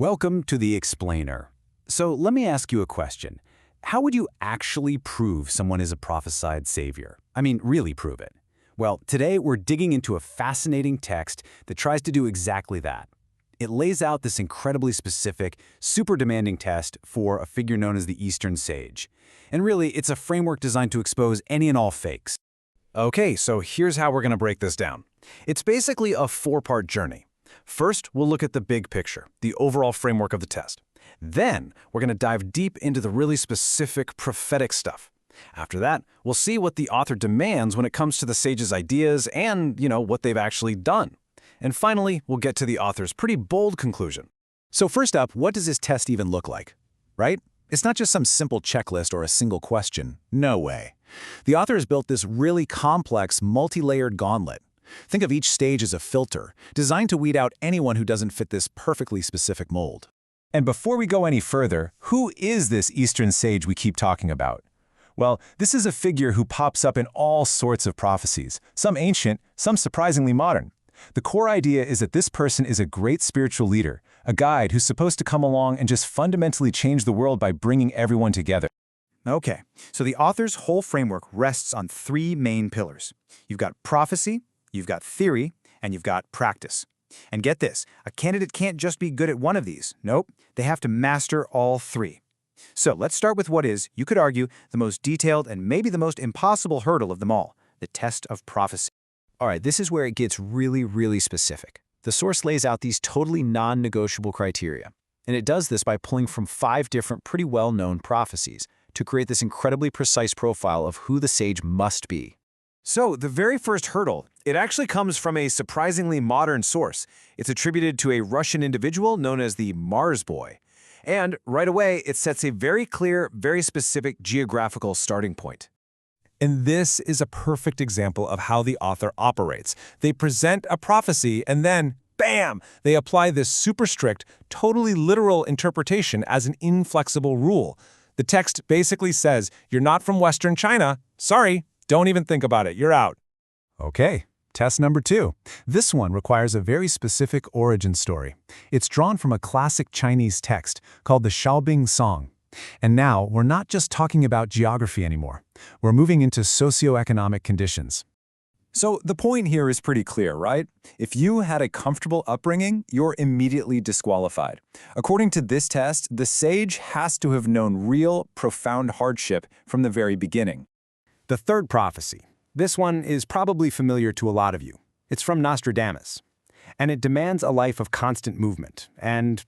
Welcome to The Explainer. So let me ask you a question. How would you actually prove someone is a prophesied savior? I mean, really prove it. Well, today we're digging into a fascinating text that tries to do exactly that. It lays out this incredibly specific, super demanding test for a figure known as the Eastern Sage. And really, it's a framework designed to expose any and all fakes. Okay, so here's how we're going to break this down. It's basically a four-part journey. First, we'll look at the big picture, the overall framework of the test. Then, we're going to dive deep into the really specific prophetic stuff. After that, we'll see what the author demands when it comes to the sage's ideas and, what they've actually done. And finally, we'll get to the author's pretty bold conclusion. So first up, what does this test even look like? Right? It's not just some simple checklist or a single question. No way. The author has built this really complex, multi-layered gauntlet. Think of each stage as a filter, designed to weed out anyone who doesn't fit this perfectly specific mold. And before we go any further, who is this Eastern Sage we keep talking about? Well, this is a figure who pops up in all sorts of prophecies, some ancient, some surprisingly modern. The core idea is that this person is a great spiritual leader, a guide who's supposed to come along and just fundamentally change the world by bringing everyone together. Okay, so the author's whole framework rests on three main pillars. You've got prophecy, you've got theory, and you've got practice. And get this, a candidate can't just be good at one of these. Nope, they have to master all three. So let's start with what is, you could argue, the most detailed and maybe the most impossible hurdle of them all, the test of prophecy. All right, this is where it gets really specific. The source lays out these totally non-negotiable criteria, and it does this by pulling from 5 different pretty well-known prophecies to create this incredibly precise profile of who the sage must be. So, the very first hurdle, it actually comes from a surprisingly modern source. It's attributed to a Russian individual known as the Mars Boy. And right away, it sets a very clear, very specific geographical starting point. And this is a perfect example of how the author operates. They present a prophecy and then, bam, they apply this super strict, totally literal interpretation as an inflexible rule. The text basically says, you're not from Western China. Sorry, don't even think about it. You're out. Okay, test number 2. This one requires a very specific origin story. It's drawn from a classic Chinese text called the Shaobing Song. And now, we're not just talking about geography anymore. We're moving into socioeconomic conditions. So the point here is pretty clear, right? If you had a comfortable upbringing, you're immediately disqualified. According to this test, the sage has to have known real, profound hardship from the very beginning. The third prophecy. This one is probably familiar to a lot of you. It's from Nostradamus. And it demands a life of constant movement and,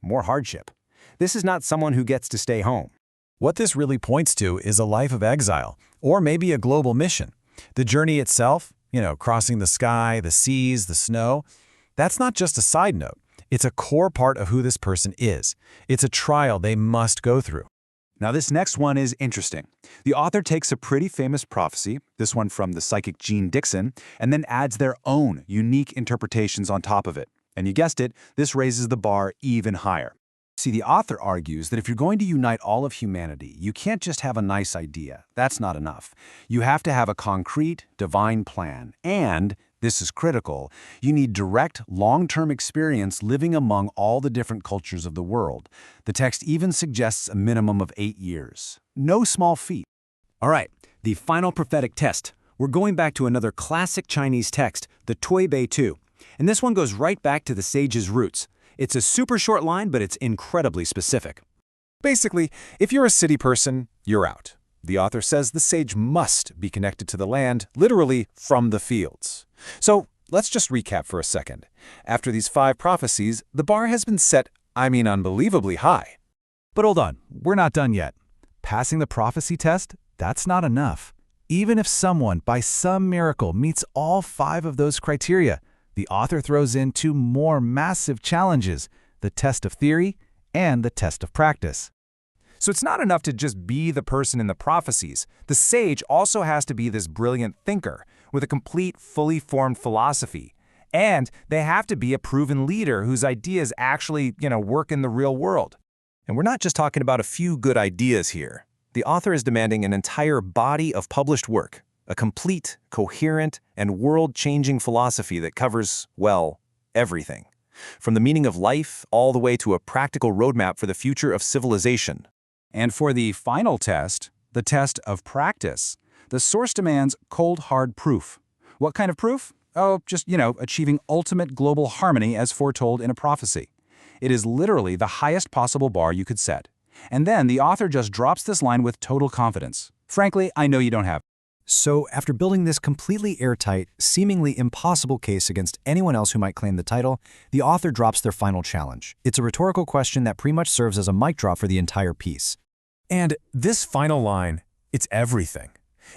more hardship. This is not someone who gets to stay home. What this really points to is a life of exile, or maybe a global mission. The journey itself, crossing the sky, the seas, the snow, that's not just a side note. It's a core part of who this person is. It's a trial they must go through. Now this next one is interesting. The author takes a pretty famous prophecy, this one from the psychic Jean Dixon, and then adds their own unique interpretations on top of it. And you guessed it, this raises the bar even higher. See, the author argues that if you're going to unite all of humanity, you can't just have a nice idea. That's not enough. You have to have a concrete, divine plan. And, this is critical, you need direct, long-term experience living among all the different cultures of the world. The text even suggests a minimum of 8 years. No small feat. All right, the final prophetic test. We're going back to another classic Chinese text, the Tui Bei Tu. And this one goes right back to the sage's roots. It's a super short line, but it's incredibly specific. Basically, if you're a city person, you're out. The author says the sage must be connected to the land, literally from the fields. So let's just recap for a second. After these 5 prophecies, the bar has been set, unbelievably high. But hold on, we're not done yet. Passing the prophecy test, that's not enough. Even if someone, by some miracle, meets all 5 of those criteria, the author throws in 2 more massive challenges, the test of theory and the test of practice. So it's not enough to just be the person in the prophecies. The sage also has to be this brilliant thinker with a complete, fully formed philosophy. And they have to be a proven leader whose ideas actually, work in the real world. And we're not just talking about a few good ideas here. The author is demanding an entire body of published work, a complete, coherent, and world-changing philosophy that covers, well, everything. from the meaning of life all the way to a practical roadmap for the future of civilization. And for the final test, the test of practice, the source demands cold, hard proof. What kind of proof? Oh, just, achieving ultimate global harmony as foretold in a prophecy. It is literally the highest possible bar you could set. And then the author just drops this line with total confidence. Frankly, I know you don't have. So, after building this completely airtight, seemingly impossible case against anyone else who might claim the title, the author drops their final challenge. It's a rhetorical question that pretty much serves as a mic drop for the entire piece. And this final line, it's everything.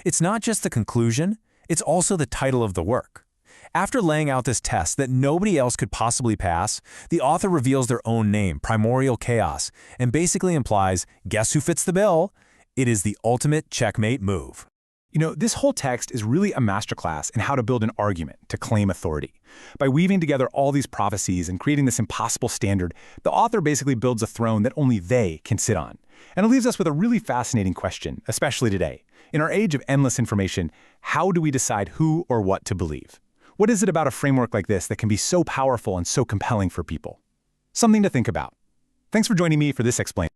It's not just the conclusion, it's also the title of the work. After laying out this test that nobody else could possibly pass, the author reveals their own name, Primordial Chaos, and basically implies, guess who fits the bill? It is the ultimate checkmate move. This whole text is really a masterclass in how to build an argument to claim authority. By weaving together all these prophecies and creating this impossible standard, the author basically builds a throne that only they can sit on. And it leaves us with a really fascinating question, especially today. In our age of endless information, how do we decide who or what to believe? What is it about a framework like this that can be so powerful and so compelling for people? Something to think about. Thanks for joining me for this Explain.